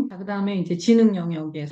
자, 그 다음에 이제 지능 영역에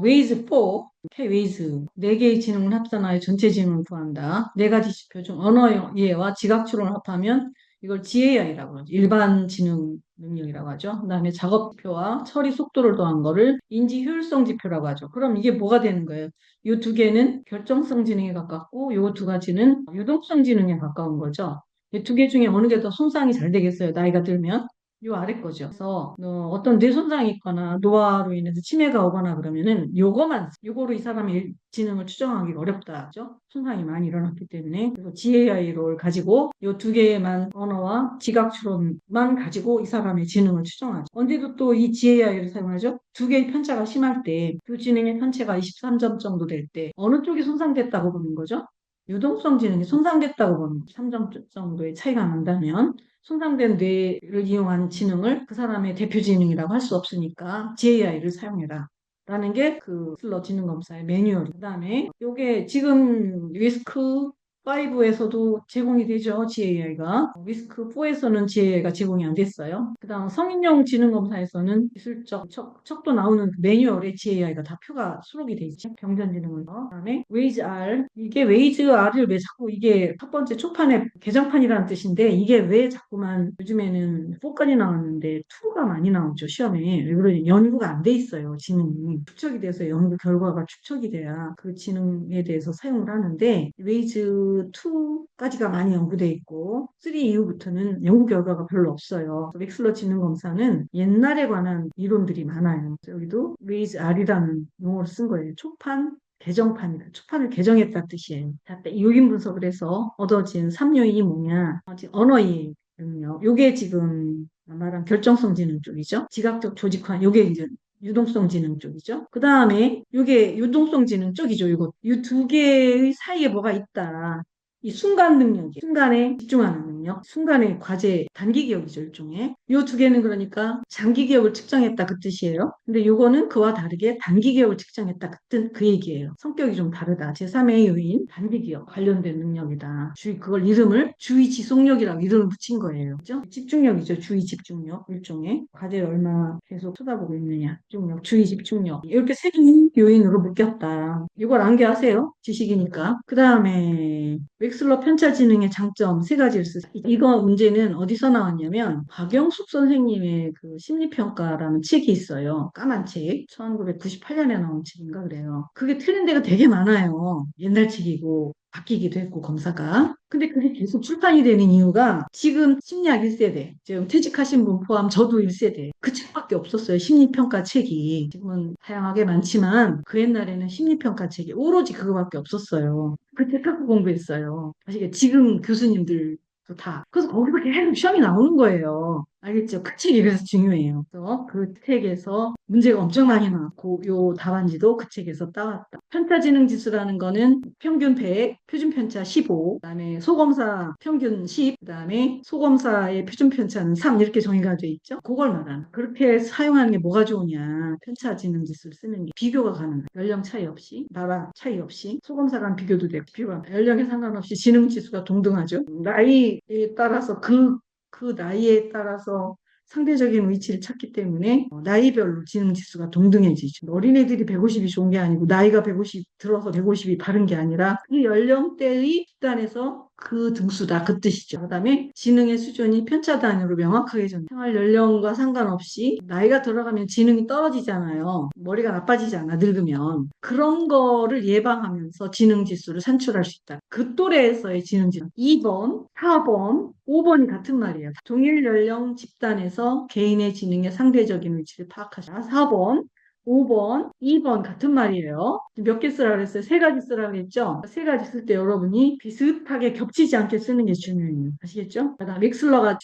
웨이즈 4, 웨이즈 4개의 지능을 합산하여 전체 지능을 구한다. 4가지 지표 중 언어 이해와 지각 추론을 합하면 이걸 GAI라고 하죠. 일반 지능 능력이라고 하죠. 그 다음에 작업 지표와 처리 속도를 더한 거를 인지 효율성 지표라고 하죠. 그럼 이게 뭐가 되는 거예요? 이 두 개는 결정성 지능에 가깝고 이 두 가지는 유동성 지능에 가까운 거죠. 이 두 개 중에 어느 게 더 손상이 잘 되겠어요? 나이가 들면? 요 아래 거죠. 그래서 어떤 뇌 손상이 있거나 노화로 인해서 치매가 오거나 그러면은 요거로 이 사람의 지능을 추정하기가 어렵다죠. 손상이 많이 일어났기 때문에. 그래서 GAI를 가지고 요 두 개만 언어와 지각 추론만 가지고 이 사람의 지능을 추정하죠. 언제도 또 이 GAI를 사용하죠. 두 개의 편차가 심할 때, 두 지능의 편차가 23점 정도 될 때 어느 쪽이 손상됐다고 보는 거죠? 유동성 지능이 손상됐다고 보는 3점 정도의 차이가 난다면 손상된 뇌를 이용한 지능을 그 사람의 대표 지능이라고 할 수 없으니까 GAI를 사용해라. 라는 게 그 슬러 지능 검사의 매뉴얼. 그다음에 요게 지금 위스크 5에서도 제공이 되죠. GAI가. 위스크 4에서는 GAI가 제공이 안 됐어요. 그다음 성인용 지능 검사에서는 기술적 척도 나오는 그 매뉴얼에 GAI가 다 표가 수록이 돼 있죠. 병전 지능은. 그다음에 웨이즈 R. 이게 웨이즈 R을 왜 자꾸 이게 첫 번째 초판에 개정판이라는 뜻인데 이게 왜 자꾸만 요즘에는 4까지 나왔는데 2가 많이 나오죠. 시험에. 왜 그러냐. 연구가 안 돼 있어요. 지능이. 축적이 돼서 연구 결과가 축적이 돼야 그 지능에 대해서 사용을 하는데 웨이즈 2까지가 많이 연구돼 있고 3 이후부터는 연구 결과가 별로 없어요. 웩슬러 지능 검사는 옛날에 관한 이론들이 많아요. 여기도 웨이즈 R이라는 용어를 쓴 거예요. 초판 개정판이다. 초판을 개정했다는 뜻이에요. 자, 6인 분석을 해서 얻어진 3요인이 뭐냐? 언어이해 능력. 요게 지금 말한 결정성 지능 쪽이죠. 지각적 조직화. 요게 이제 유동성 지능 쪽이죠. 그 다음에 이게 유동성 지능 쪽이죠. 이 두 개의 사이에 뭐가 있다. 이 순간 능력이 순간에 집중하는 능력, 순간의 과제 단기 기억이죠, 일종의. 이 두 개는 그러니까 장기 기억을 측정했다 그 뜻이에요. 근데 요거는 그와 다르게 단기 기억을 측정했다 그 얘기예요. 성격이 좀 다르다. 제3의 요인 단기 기억 관련된 능력이다. 그걸 이름을 주의 지속력이라고 이름을 붙인 거예요. 그죠? 집중력이죠. 주의 집중력 일종의 과제를 얼마나 계속 쳐다보고 있느냐. 집중력, 주의 집중력 이렇게 세 요인으로 묶였다. 이걸 암기하세요. 지식이니까. 그 다음에 웩슬러 편차 지능의 장점 세 가지를 쓰세요. 이거 문제는 어디서 나왔냐면 박영숙 선생님의 그 심리평가라는 책이 있어요. 까만 책. 1998년에 나온 책인가 그래요. 그게 틀린 데가 되게 많아요. 옛날 책이고 바뀌기도 했고 검사가. 근데 그게 계속 출판이 되는 이유가 지금 심리학 1세대, 지금 퇴직하신 분 포함 저도 1세대 그 책밖에 없었어요. 심리평가 책이. 지금은 다양하게 많지만 그 옛날에는 심리평가 책이 오로지 그거밖에 없었어요. 그 책 갖고 공부했어요. 아시겠죠? 지금 교수님들도 다. 그래서 거기서 계속 시험이 나오는 거예요. 알겠죠? 그 책이 그래서 중요해요. 그래서 그 책에서 문제가 엄청 많이 나왔고 요 답안지도 그 책에서 따왔다. 편차지능 지수라는 거는 평균 100, 표준 편차 15, 그다음에 소검사 평균 10, 그다음에 소검사의 표준 편차는 3 이렇게 정의가 돼 있죠. 그걸 말하는. 그렇게 사용하는 게 뭐가 좋으냐? 편차지능 지수를 쓰는 게 비교가 가능해. 연령 차이 없이, 나라 차이 없이 소검사 간 비교도 되고 비교가 연령에 상관없이 지능 지수가 동등하죠. 나이에 따라서 그 나이에 따라서 상대적인 위치를 찾기 때문에 나이별로 지능 지수가 동등해지죠. 어린애들이 150이 좋은 게 아니고 나이가 150 들어서 150이 바른 게 아니라 그 연령대의 집단에서 그 등수다 그 뜻이죠. 그다음에 지능의 수준이 편차 단위로 명확하게 정해. 생활 연령과 상관없이 나이가 들어가면 지능이 떨어지잖아요. 머리가 나빠지잖아 늙으면. 그런 거를 예방하면서 지능 지수를 산출할 수 있다. 그 또래에서의 지능 지수. 2번, 4번, 5번이 같은 말이에요. 동일 연령 집단에서 개인의 지능의 상대적인 위치를 파악하자. 4번, 5번, 2번 같은 말이에요. 몇 개 쓰라 그랬어요? 세 가지 쓰라 그랬죠? 세 가지 쓸 때 여러분이 비슷하게 겹치지 않게 쓰는 게 중요해요. 아시겠죠? 그다음 웩슬러가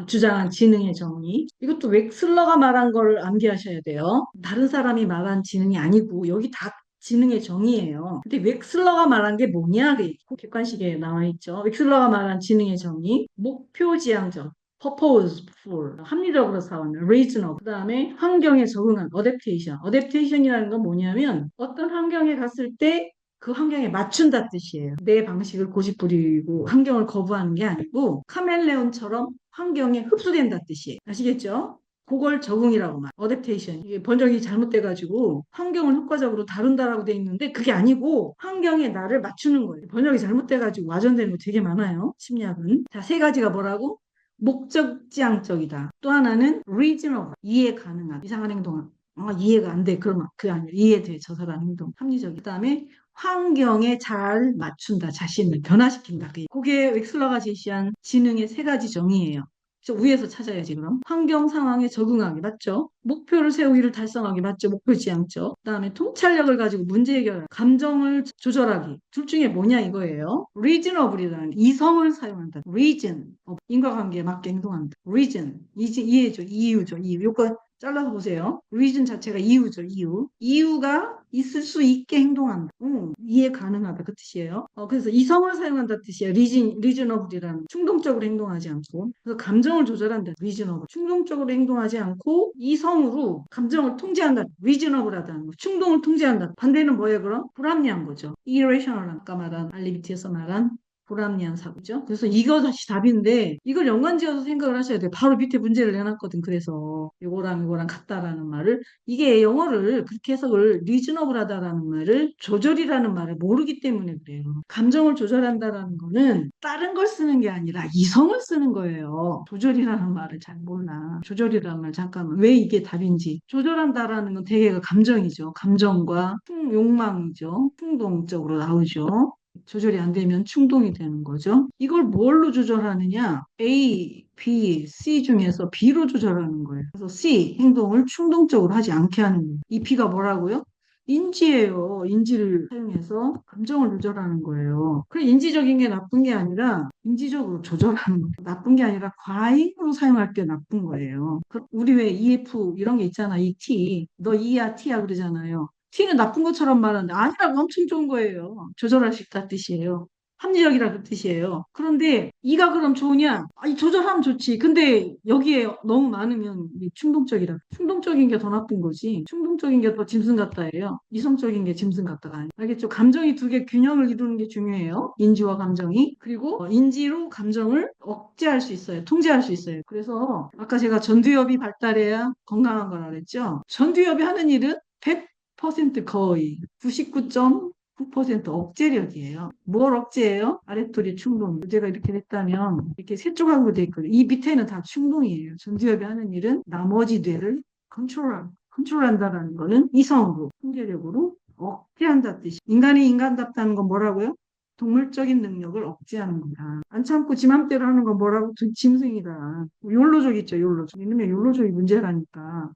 주장한 지능의 정의. 이것도 웩슬러가 말한 걸 암기하셔야 돼요. 다른 사람이 말한 지능이 아니고 여기 다 지능의 정의예요. 근데 웩슬러가 말한 게 뭐냐? 객관식에 나와 있죠. 웩슬러가 말한 지능의 정의. 목표 지향적. purposeful, 합리적으로 사는 reasonable. 그 다음에 환경에 적응한 adaptation. adaptation이라는 건 뭐냐면 어떤 환경에 갔을 때 그 환경에 맞춘다 뜻이에요. 내 방식을 고집부리고 환경을 거부하는 게 아니고 카멜레온처럼 환경에 흡수된다 뜻이에요. 아시겠죠? 그걸 적응이라고 말. 어댑테이션. 이게 번역이 잘못돼가지고 환경을 효과적으로 다룬다라고 돼 있는데 그게 아니고 환경에 나를 맞추는 거예요. 번역이 잘못돼가지고 와전되는 거 되게 많아요. 심리학은. 자, 세 가지가 뭐라고? 목적지향적이다. 또 하나는 reasonable. 이해 가능한. 이상한 행동은. 이해가 안 돼. 그러면 그게 아니라 이해돼. 저 사람 행동. 합리적. 그다음에 환경에 잘 맞춘다. 자신을 변화시킨다. 그게 웩슬러가 제시한 지능의 세 가지 정의예요. 그래서 위에서 찾아야지 그럼. 환경 상황에 적응하기 맞죠? 목표를 세우기를 달성하기 맞죠? 목표 지향적. 그다음에 통찰력을 가지고 문제 해결, 감정을 조절하기. 둘 중에 뭐냐 이거예요. reasonable이라는 이성을 사용한다. reason. 인과관계에 맞게 행동한다. reason. 이해죠. 이유죠. 이유. 요거 잘라서 보세요. reason 자체가 이유죠. 이유. 이유가 있을 수 있게 행동한다. 이해 가능하다. 그 뜻이에요. 그래서 이성을 사용한다 뜻이에요. reasonable이라는 충동적으로 행동하지 않고. 그래서 감정을 조절한다. reasonable. 충동적으로 행동하지 않고 이성으로 감정을 통제한다. reasonable하다는 거. 충동을 통제한다. 반대는 뭐예요 그럼? 불합리한 거죠. irrational. 아까 말한 알리비티에서 말한 불합리한 사고죠. 그래서 이거 다시 답인데 이걸 연관지어서 생각을 하셔야 돼요. 바로 밑에 문제를 내놨거든. 그래서 이거랑 이거랑 같다라는 말을 이게 영어를 그렇게 해석을 리즈너블하다라는 말을 조절이라는 말을 모르기 때문에 그래요. 감정을 조절한다라는 거는 다른 걸 쓰는 게 아니라 이성을 쓰는 거예요. 조절이라는 말을 잘 몰라. 조절이라는 말 잠깐만 왜 이게 답인지. 조절한다라는 건 대개가 감정이죠. 감정과 욕망이죠. 충동적으로 나오죠. 조절이 안 되면 충동이 되는 거죠. 이걸 뭘로 조절하느냐? A, B, C 중에서 B로 조절하는 거예요. 그래서 C, 행동을 충동적으로 하지 않게 하는 거예요. 이 B가 뭐라고요? 인지예요. 인지를 사용해서 감정을 조절하는 거예요. 그래, 인지적인 게 나쁜 게 아니라 인지적으로 조절하는 거예요. 나쁜 게 아니라 과잉으로 사용할 때 나쁜 거예요. 우리 왜 EF 이런 게 있잖아. 이 T. 너 E야, T야 그러잖아요. T는 나쁜 것처럼 말하는데 아니라고 엄청 좋은 거예요. 조절할 수 있다는 뜻이에요. 합리적이라 그 뜻이에요. 그런데 이가 그럼 좋으냐? 아니 조절하면 좋지. 근데 여기에 너무 많으면 이게 충동적이라. 충동적인 게 더 나쁜 거지. 충동적인 게 더 짐승 같다예요. 이성적인 게 짐승 같다가 아니에요. 알겠죠? 감정이 두 개 균형을 이루는 게 중요해요. 인지와 감정이. 그리고 인지로 감정을 억제할 수 있어요. 통제할 수 있어요. 그래서 아까 제가 전두엽이 발달해야 건강한 거라 그랬죠? 전두엽이 하는 일은 100% 거의 99.9% 억제력이에요. 뭘 억제해요? 아랫도리 충동. 문제가 이렇게 됐다면 이렇게 세 조각으로 돼 있거든요. 이 밑에는 다 충동이에요. 전두엽이 하는 일은 나머지 뇌를 컨트롤한다는 거는 이성으로, 통제력으로 억제한다 뜻이. 인간이 인간답다는 건 뭐라고요? 동물적인 능력을 억제하는 거다. 안 참고 지 맘대로 하는 건 뭐라고? 짐승이다. 욜로족 있죠, 욜로족. 이놈의 욜로족이 문제라니까.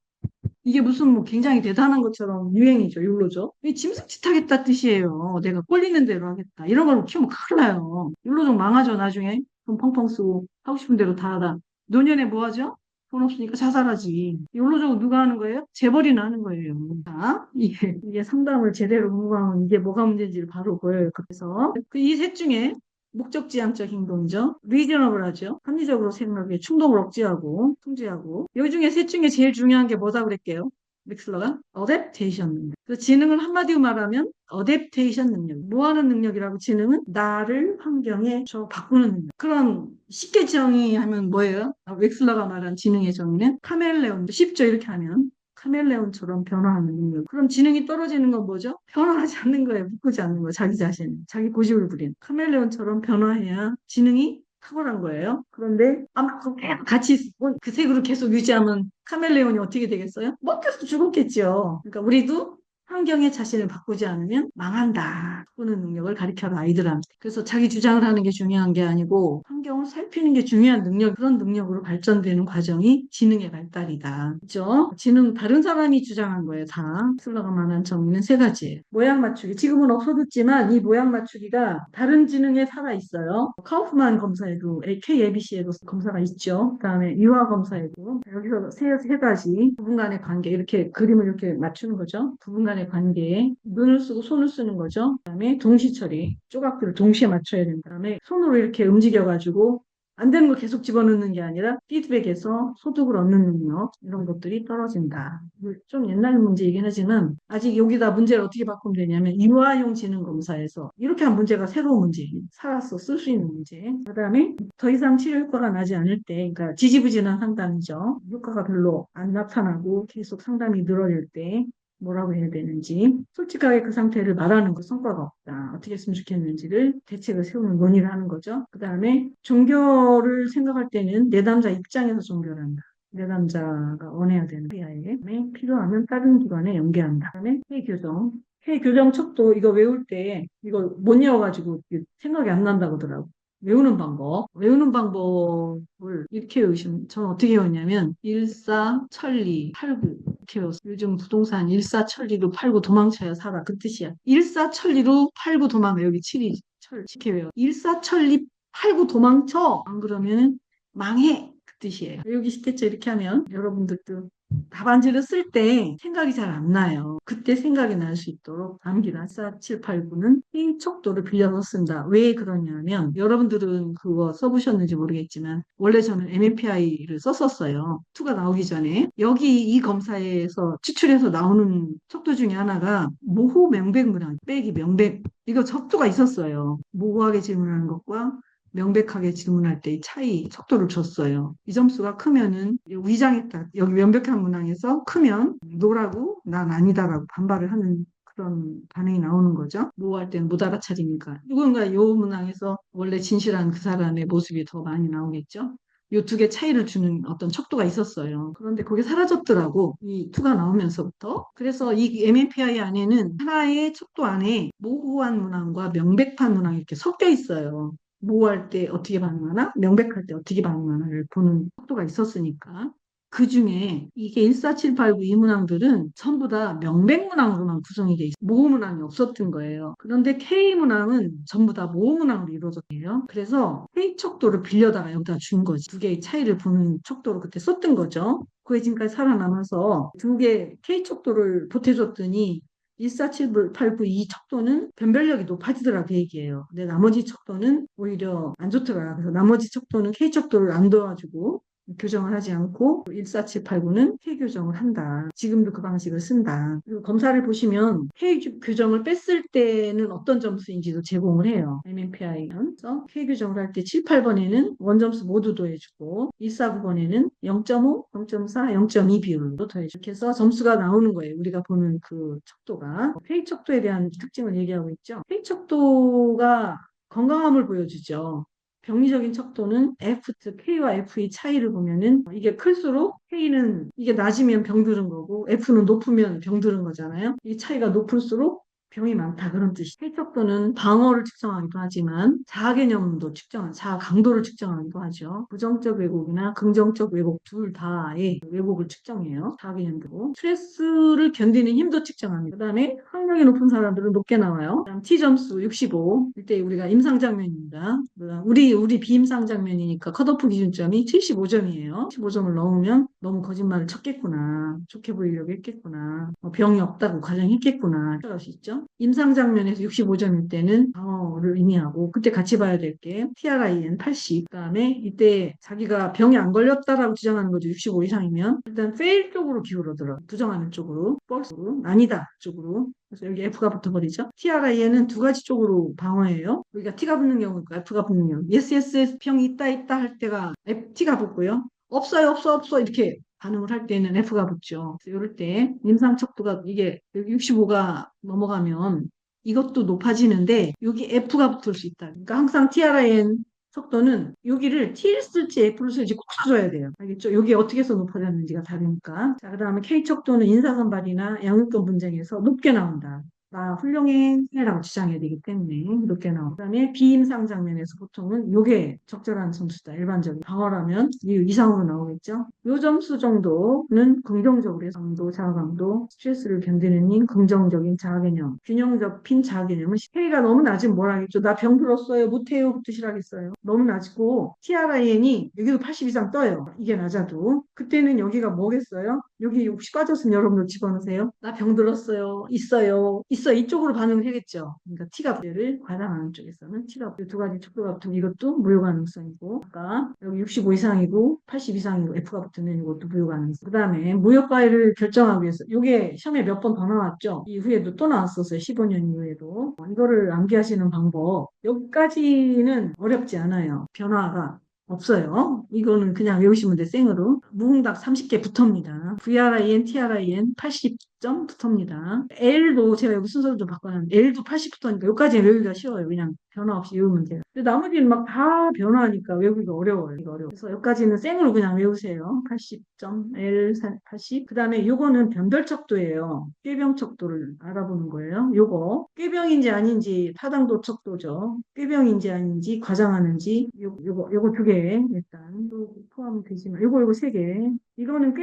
이게 무슨 뭐 굉장히 대단한 것처럼 유행이죠, 율로족. 이 짐승짓 하겠다 뜻이에요. 내가 꼴리는 대로 하겠다. 이런 걸 키우면 큰일 나요. 율로족 망하죠, 나중에. 돈 펑펑 쓰고 하고 싶은 대로 다 하다. 노년에 뭐 하죠? 돈 없으니까 자살하지. 율로족은 누가 하는 거예요? 재벌이나 하는 거예요. 자, 이게 상담을 제대로 공부하면 이게 뭐가 문제인지를 바로 보여요. 그래서 이 셋 중에 목적지향적 행동이죠. 리저너블 하죠. 합리적으로 생각해 충동을 억제하고 통제하고. 이 중에 셋 중에 제일 중요한 게 뭐다 그랬게요? 믹슬러가 어댑테이션 능력. 그래서 지능을 한마디로 말하면 어댑테이션 능력. 뭐 하는 능력이라고 지능은 나를 환경에 바꾸는 능력. 그럼 쉽게 정의하면 뭐예요? 웩슬러가 말한 지능의 정의는 카멜레온. 쉽죠 이렇게 하면. 카멜레온처럼 변화하는 능력. 그럼 지능이 떨어지는 건 뭐죠? 변화하지 않는 거예요. 바꾸지 않는 거예요. 자기 자신. 자기 고집을 부리는. 카멜레온처럼 변화해야 지능이 탁월한 거예요. 그런데 아마 계속 같이 그 색으로 계속 유지하면 카멜레온이 어떻게 되겠어요? 먹혀서 죽었겠죠. 그러니까 우리도 환경에 자신을 바꾸지 않으면 망한다. 바꾸는 능력을 가르쳐라 아이들한테. 그래서 자기 주장을 하는 게 중요한 게 아니고 환경을 살피는 게 중요한 능력, 그런 능력으로 발전되는 과정이 지능의 발달이다. 그렇죠? 지능 다른 사람이 주장한 거예요. 다. 슬러가 말한 정의는 세 가지예요. 모양 맞추기. 지금은 없어졌지만 이 모양 맞추기가 다른 지능에 살아 있어요. 카우프만 검사에도 KABC에도 검사가 있죠. 그다음에 유아 검사에도 여기서 세 가지 부분 간의 관계 이렇게 그림을 이렇게 맞추는 거죠. 부분 간의 관계에 눈을 쓰고 손을 쓰는 거죠. 그다음에 동시 처리 조각들을 동시에 맞춰야 된다. 그다음에 손으로 이렇게 움직여가지고 안 되는 걸 계속 집어넣는 게 아니라 피드백에서 소득을 얻는 능력 이런 것들이 떨어진다. 좀 옛날 문제이긴 하지만 아직 여기다 문제를 어떻게 바꾸면 되냐면 이화용 지능 검사에서 이렇게 한 문제가 새로운 문제, 살아서 쓸 수 있는 문제. 그다음에 더 이상 치료 효과가 나지 않을 때, 그러니까 지지부진한 상담이죠. 효과가 별로 안 나타나고 계속 상담이 늘어질 때 뭐라고 해야 되는지 솔직하게 그 상태를 말하는 거 성과가 없다. 어떻게 했으면 좋겠는지를 대책을 세우는 논의를 하는 거죠. 그 다음에 종교를 생각할 때는 내담자 입장에서 종교를 한다. 내담자가 원해야 되는 피아에 필요하면 다른 기관에 연계한다. 그다음에 회교정. 회교정 척도 이거 외울 때 이거 못 외워가지고 생각이 안 난다고 하더라고. 외우는 방법. 외우는 방법을 이렇게 외우시면, 저는 어떻게 외웠냐면, 일사천리, 팔구. 이렇게 외웠어요. 요즘 부동산 일사천리로 팔고 도망쳐야 살아. 그 뜻이야. 일사천리로 팔고 도망가. 여기 칠이, 이렇게 외워. 일사천리 팔고 도망쳐. 안 그러면은 망해. 그 뜻이에요. 외우기 쉽겠죠? 이렇게 하면. 여러분들도 답안지를 쓸 때 생각이 잘 안 나요. 그때 생각이 날 수 있도록 암기나 4, 7, 8, 9는 이 척도를 빌려서 쓴다. 왜 그러냐면 여러분들은 그거 써보셨는지 모르겠지만 원래 저는 MMPI를 썼었어요. 2가 나오기 전에. 여기 이 검사에서 추출해서 나오는 척도 중에 하나가 모호 명백 문항, 빼기 명백. 이거 척도가 있었어요. 모호하게 질문하는 것과 명백하게 질문할 때의 차이, 척도를 줬어요. 이 점수가 크면은 위장했다. 여기 명백한 문항에서 크면 노라고 난 아니다라고 반발을 하는 그런 반응이 나오는 거죠. 모호할 때는 못 알아차리니까. 누군가 요 문항에서 원래 진실한 그 사람의 모습이 더 많이 나오겠죠. 요 두 개 차이를 주는 어떤 척도가 있었어요. 그런데 그게 사라졌더라고. 이 투가 나오면서부터. 그래서 이 MMPI 안에는 하나의 척도 안에 모호한 문항과 명백한 문항이 이렇게 섞여 있어요. 모호할 때 어떻게 반응하나, 명백할 때 어떻게 반응하나를 보는 속도가 있었으니까. 그 중에 이게 14789 이 문항들은 전부 다 명백 문항으로만 구성이 돼 있어요. 모호 문항이 없었던 거예요. 그런데 K 문항은 전부 다 모호 문항으로 이루어졌대요. 그래서 K 척도를 빌려다가 여기다 준 거지. 두 개의 차이를 보는 척도로 그때 썼던 거죠. 그게 지금까지 살아남아서 두 개 K 척도를 보태줬더니 14789 이 척도는 변별력이 높아지더라 그 얘기예요. 근데 나머지 척도는 오히려 안 좋더라. 그래서 나머지 척도는 K 척도를 안 도와주고 교정을 하지 않고 14789는 K 교정을 한다. 지금도 그 방식을 쓴다. 그리고 검사를 보시면 K 교정을 뺐을 때는 어떤 점수인지도 제공을 해요. MMPI는. 그래서 K 교정을 할 때 7, 8번에는 원점수 모두 더해주고 149번에는 0.5, 0.4, 0.2 비율로 더해주고 이렇게 해서 점수가 나오는 거예요. 우리가 보는 그 척도가. K 척도에 대한 특징을 얘기하고 있죠. K 척도가 건강함을 보여주죠. 병리적인 척도는 F, K와 F의 차이를 보면은 이게 클수록 K는 이게 낮으면 병들은 거고 F는 높으면 병들은 거잖아요. 이 차이가 높을수록 병이 많다 그런 뜻이. K 척도는 방어를 측정하기도 하지만 자아 개념도 자아 강도를 측정하기도 하죠. 부정적 왜곡이나 긍정적 왜곡 둘 다의 왜곡을 측정해요. 자아 개념도. 스트레스를 견디는 힘도 측정합니다. 그다음에 학력이 높은 사람들은 높게 나와요. 그다음 T 점수 65. 이때 우리가 임상 장면입니다. 우리 비임상 장면이니까 컷오프 기준점이 75점이에요. 75점을 넘으면 너무 거짓말을 쳤겠구나. 좋게 보이려고 했겠구나. 병이 없다고 가정했겠구나. 그럴 수 있죠. 임상 장면에서 65점일 때는 방어를 의미하고 그때 같이 봐야 될 게 TRIN 80. 그다음에 이때 자기가 병이 안 걸렸다라고 주장하는 거죠. 65 이상이면 일단 fail 쪽으로 기울어들어. 부정하는 쪽으로, false로, 아니다 쪽으로. 그래서 여기 F가 붙어버리죠. TRIN은 두 가지 쪽으로 방어해요. 여기가 T가 붙는 경우가 F가 붙는 경우. Yes, yes, yes, 병이 있다 할 때가 T가 붙고요. 없어요, 없어 이렇게 반응을 할 때는 F가 붙죠. 그래서 이럴 때 임상 척도가 이게 여기 65가 넘어가면 이것도 높아지는데 여기 F가 붙을 수 있다. 그러니까 항상 TRIN 속도는 여기를 T를 쓸지 F를 쓸지 꼭 써줘야 돼요. 알겠죠? 여기 어떻게 해서 높아졌는지가 다르니까. 자, 그 다음에 K 척도는 인사선발이나 양육권 분쟁에서 높게 나온다. 나 훌륭해 라고 주장해야 되기 때문에 높게 나오고 그다음에 비임상 장면에서 보통은 요게 적절한 점수다. 일반적인 방어라면 이 이상으로 나오겠죠. 요 점수 정도는 긍정적으로 해서 강도, 자아강도, 스트레스를 견디는 힘, 긍정적인 자아개념, 균형 잡힌 자아개념은 K가 너무 낮으면 뭐라 하겠죠. 나 병 들었어요. 못해요. 그 뜻이라겠어요. 너무 낮고 TRIN이 여기도 80 이상 떠요. 이게 낮아도 그때는 여기가 뭐겠어요? 여기 혹시 빠졌으면 여러분들 집어넣으세요. 나 병 들었어요. 있어요. 있어. 이쪽으로 반응을 하겠죠. 그러니까 T가 를 과장하는 쪽에서는 T가 두 가지 척도가 붙으면 이것도 무효 가능성이고, 아까 여기 65 이상이고 80 이상이고 F가 붙으면 이것도 무효 가능성. 그 다음에 무효 파일을 결정하기 위해서 이게 시험에 몇 번 더 나왔죠. 이후에도 또 나왔었어요. 15년 이후에도. 이거를 암기하시는 방법. 여기까지는 어렵지 않아요. 변화가 없어요. 이거는 그냥 외우시면 돼, 생으로. 무응답 30개 붙습니다. VRIN, TRIN 80점 붙습니다. L도 제가 여기 순서를 좀 바꿔놨는데, L도 80 붙으니까 여기까지는 외우기가 쉬워요. 그냥 변화 없이 외우면 돼요. 근데 나머지는 막 다 변화하니까 외우기가 어려워요. 이거 어려워. 그래서 여기까지는 생으로 그냥 외우세요. 80점, L 80. 그 다음에 요거는 변별척도예요. 꾀병척도를 알아보는 거예요. 요거. 꾀병인지 아닌지 타당도 척도죠. 꾀병인지 아닌지 과장하는지 요거 두 개 일단 또 포함되지만 요거 세 개. 이거는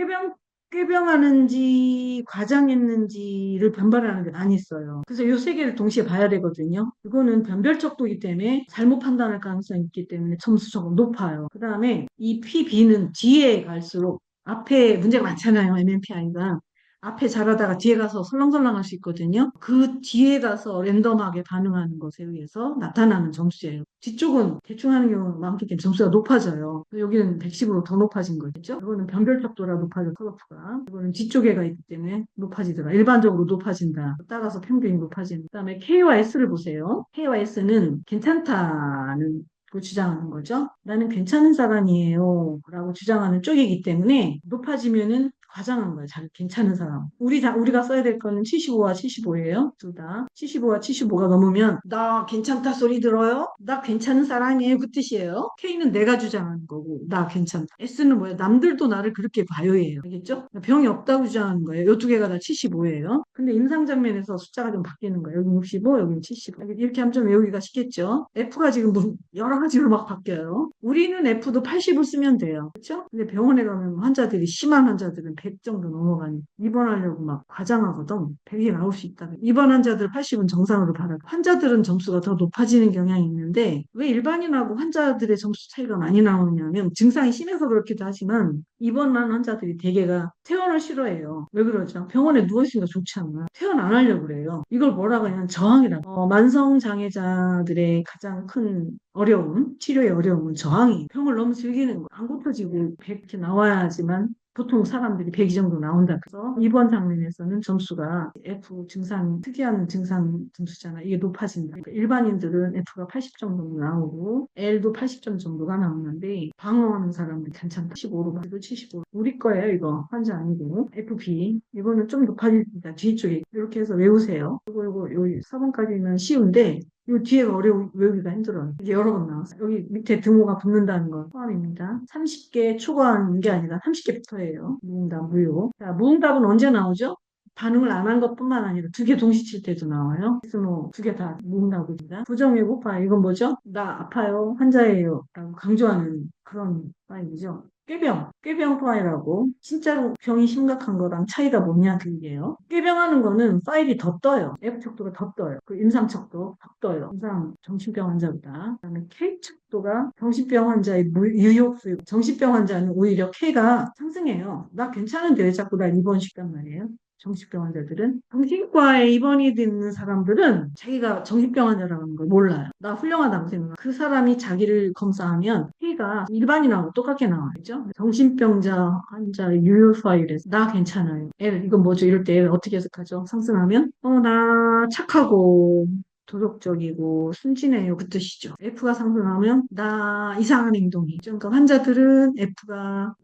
꾀병하는지 과장했는지를 변별하는 게 안 있어요. 그래서 요 세 개를 동시에 봐야 되거든요. 이거는 변별척도이기 때문에 잘못 판단할 가능성이 있기 때문에 점수 조금 높아요. 그 다음에 이 PB는 뒤에 갈수록 앞에 문제가 많잖아요. MMPI가. 앞에 잘하다가 뒤에 가서 설렁설렁 할 수 있거든요. 그 뒤에 가서 랜덤하게 반응하는 것에 의해서 나타나는 점수예요. 뒤쪽은 대충 하는 경우가 많기 때문에 점수가 높아져요. 여기는 110으로 더 높아진 거겠죠? 이거는 변별적도라 높아져, 컷오프가. 이거는 뒤쪽에가 있기 때문에 높아지더라. 일반적으로 높아진다. 따라서 평균이 높아진다. 그 다음에 K와 S를 보세요. K와 S는 괜찮다는 그 주장하는 거죠. 나는 괜찮은 사람이에요. 라고 주장하는 쪽이기 때문에 높아지면은 과장한 거예요. 잘 괜찮은 사람. 우리가 써야 될 거는 75와 75예요. 둘 다. 75와 75가 넘으면 나 괜찮다 소리 들어요? 나 괜찮은 사람이에요. 그 뜻이에요. K는 내가 주장하는 거고 나 괜찮다. S는 뭐야? 남들도 나를 그렇게 봐요예요. 알겠죠? 병이 없다고 주장하는 거예요. 이 두 개가 다 75예요. 근데 임상 장면에서 숫자가 좀 바뀌는 거예요. 여기 65, 여기 75. 이렇게 하면 좀 외우기가 쉽겠죠? F가 지금 뭐 여러 가지로 막 바뀌어요. 우리는 F도 80을 쓰면 돼요. 그렇죠? 근데 병원에 가면 환자들이 심한 환자들은 100 정도 넘어가니 입원하려고 막 과장하거든. 100이 나올 수 있다. 입원 환자들 80은 정상으로 받아. 환자들은 점수가 더 높아지는 경향이 있는데 왜 일반인하고 환자들의 점수 차이가 많이 나오냐면 증상이 심해서 그렇기도 하지만 입원한 환자들이 대개가 퇴원을 싫어해요. 왜 그러죠? 병원에 누워있으니까 좋지 않나. 퇴원 안 하려고 그래요. 이걸 뭐라고 하냐면 저항이라고. 만성장애자들의 가장 큰 어려움, 치료의 어려움은 저항이. 병을 너무 즐기는 거. 안 고쳐지고 100 이렇게 나와야지만 보통 사람들이 100 이 정도 나온다. 그래서 이번 장면에서는 점수가 F 증상, 특이한 증상 점수잖아. 이게 높아진다. 그러니까 일반인들은 F가 80 정도 나오고 L도 80점 정도가 나오는데 방어하는 사람들 괜찮다. 15로 가도 75. 우리 거예요, 이거. 환자 아니고. FB. 이거는 좀 높아집니다. 뒤쪽에. 이렇게 해서 외우세요. 이거, 요 4번까지는 쉬운데 이 뒤에가 외우기가 힘들어요. 이게 여러 번 나왔어요. 여기 밑에 등호가 붙는다는 건 포함입니다. 30개 초과하는 게 아니라 30개부터예요. 무응답, 무효. 자, 무응답은 언제 나오죠? 반응을 안 한 것뿐만 아니라 두 개 동시 칠 때도 나와요. 스노 두 개 다 무응답입니다. 부정예고 파일, 이건 뭐죠? 나 아파요, 환자예요 라고 강조하는 그런 파일이죠. 꾀병 파일하고 진짜로 병이 심각한 거랑 차이가 뭐냐 그게요. 꾀병하는 거는 파일이 더 떠요. F척도가 더 떠요. 그 임상척도 더 떠요. 임상 정신병 환자보다. 그다음에 K척도가 정신병 환자의 유효수. 정신병 환자는 오히려 K가 상승해요. 나 괜찮은데 왜 자꾸 날 입원시켰단 말이에요. 정신병 환자들은 정신과에 입원이 되는 사람들은 자기가 정신병 환자라는 걸 몰라요. 나 훌륭하다고 생각해요. 그 사람이 자기를 검사하면 K가 일반인하고 똑같게 나와있죠. 정신병자 환자 유효 파일에서 나 괜찮아요. L 이건 뭐죠? 이럴 때 L 어떻게 해석하죠? 상승하면 나 착하고 도덕적이고 순진해요. 그 뜻이죠. F가 상승하면 나 이상한 행동이죠. 그러니까 환자들은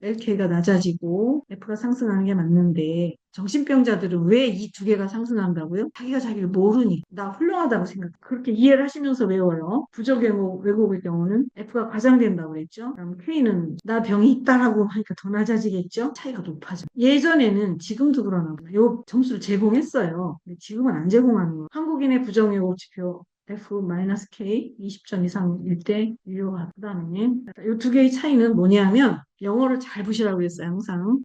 LK가 낮아지고 F가 상승하는 게 맞는데 정신병자들은 왜 이 두 개가 상승한다고요? 자기가 자기를 모르니 나 훌륭하다고 생각. 그렇게 이해를 하시면서 외워요. 왜곡의 경우는 F가 과장된다고 그랬죠. 그럼 K는 나 병이 있다라고 하니까 더 낮아지겠죠. 차이가 높아져. 예전에는 지금도 그러나 봐요. 요 점수를 제공했어요. 근데 지금은 안 제공하는 거. 한국인의 부정예고 지표 F-K 20점 이상일 때 유효하다. 그 다음에 이 두 개의 차이는 뭐냐면 영어를 잘 보시라고 했어요. 항상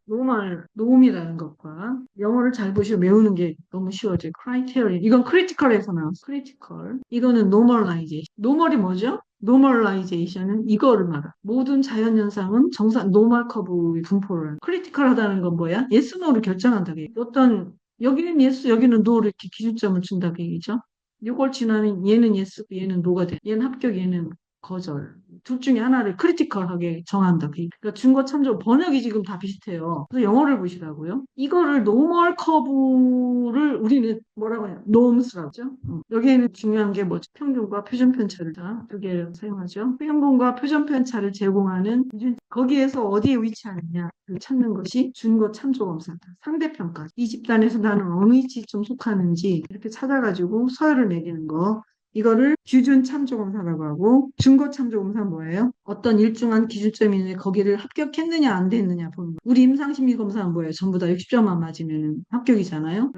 노움이라는 것과 영어를 잘 보시고 외우는 게 너무 쉬워져요. criterion 이건 critical에서 나왔어. critical 이거는 normalization. normal이 뭐죠? normalization은 이거를 말하. 모든 자연현상은 정상 노멀 커브의 분포를. 크리티컬하다는 건 뭐야? yes, no를 결정한다고 해요. 어떤 여기는 yes, 여기는 no 이렇게 기준점을 준다 그 얘기죠. 이걸 지나면 얘는 yes, 얘는 no가 돼. 얘는 합격, 얘는 거절. 둘 중에 하나를 크리티컬하게 정한다. 그러니까 준거 참조 번역이 지금 다 비슷해요. 그래서 영어를 보시라고요. 이거를 노멀 커브를 우리는 뭐라고 해요? norms라고 하죠. 여기에는 중요한 게 뭐죠? 평균과 표준 편차를 다 두 개를 사용하죠. 평균과 표준 편차를 제공하는 기준, 거기에서 어디에 위치하느냐 찾는 것이 준거 참조 검사다. 상대평가. 이 집단에서 나는 어느 위치 좀 속하는지 이렇게 찾아가지고 서열을 매기는 거. 이거를 규준 참조 검사라고 하고 준거 참조 검사는 뭐예요? 어떤 일정한 기준점이 있는데 거기를 합격했느냐 안 됐느냐 보는 거. 우리 임상심리 검사는 뭐예요? 전부 다 60점만 맞으면 합격이잖아요.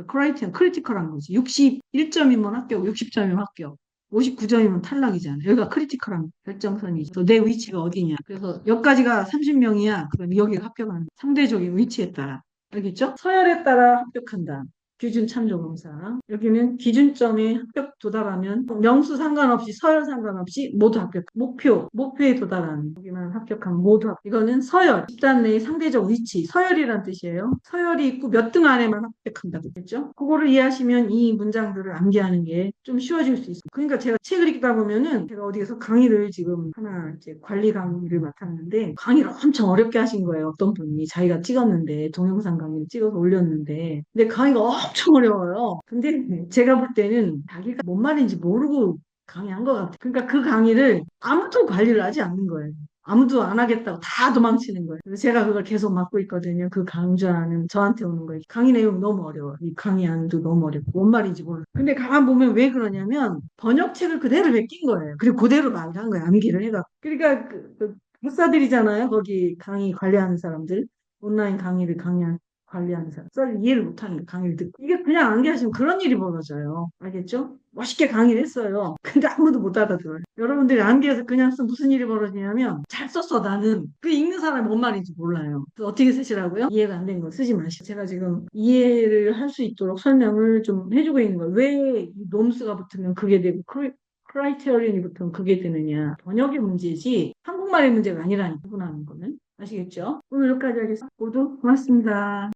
크리티컬한 거지. 61점이면 합격, 60점이면 합격. 59점이면 탈락이잖아요. 여기가 크리티컬한 결정선이죠. 내 위치가 어디냐. 그래서 여기까지가 30명이야. 그럼 여기가 합격하는 상대적인 위치에 따라. 알겠죠? 서열에 따라 합격한다. 기준 참조검사. 여기는 기준점에 합격 도달하면 명수 상관없이 서열 상관없이 모두 합격. 목표에 도달하는 여기만 합격하면 모두 합격. 이거는 서열, 집단 내의 상대적 위치, 서열이란 뜻이에요. 서열이 있고 몇 등 안에만 합격한다고 했죠. 그거를 이해하시면 이 문장들을 암기하는 게 좀 쉬워질 수 있어요. 그러니까 제가 책을 읽다 보면은 제가 어디에서 강의를 지금 하나 이제 관리 강의를 맡았는데 강의를 엄청 어렵게 하신 거예요. 어떤 분이 자기가 찍었는데 동영상 강의를 찍어서 올렸는데 근데 강의가 엄청 어려워요. 근데 제가 볼 때는 자기가 뭔 말인지 모르고 강의한 것 같아요. 그러니까 그 강의를 아무도 관리를 하지 않는 거예요. 아무도 안 하겠다고 다 도망치는 거예요. 그래서 제가 그걸 계속 맡고 있거든요. 그 강좌는 저한테 오는 거예요. 강의 내용 너무 어려워. 이 강의 안도 너무 어렵고 뭔 말인지 몰라. 근데 가만 보면 왜 그러냐면 번역책을 그대로 베낀 거예요. 그리고 그대로 말을 한 거예요. 암기를 해가. 그러니까 그 박사들이잖아요. 거기 강의 관리하는 사람들. 온라인 강의를 관리하는 사람. 썰 이해를 못하는 거예요. 강의를 듣고. 이게 그냥 암기하시면 그런 일이 벌어져요. 알겠죠? 멋있게 강의를 했어요. 근데 아무도 못 알아들어요. 여러분들이 암기해서 그냥 쓰면 무슨 일이 벌어지냐면 잘 썼어 나는. 그 읽는 사람이 뭔 말인지 몰라요. 그래서 어떻게 쓰시라고요? 이해가 안 된 거 쓰지 마시고. 제가 지금 이해를 할 수 있도록 설명을 좀 해주고 있는 거예요. 왜 놈스가 붙으면 그게 되고 크라이테리언이 붙으면 그게 되느냐. 번역의 문제지 한국말의 문제가 아니라니 구분하는 거는. 아시겠죠? 오늘 여기까지 하겠습니다. 모두 고맙습니다.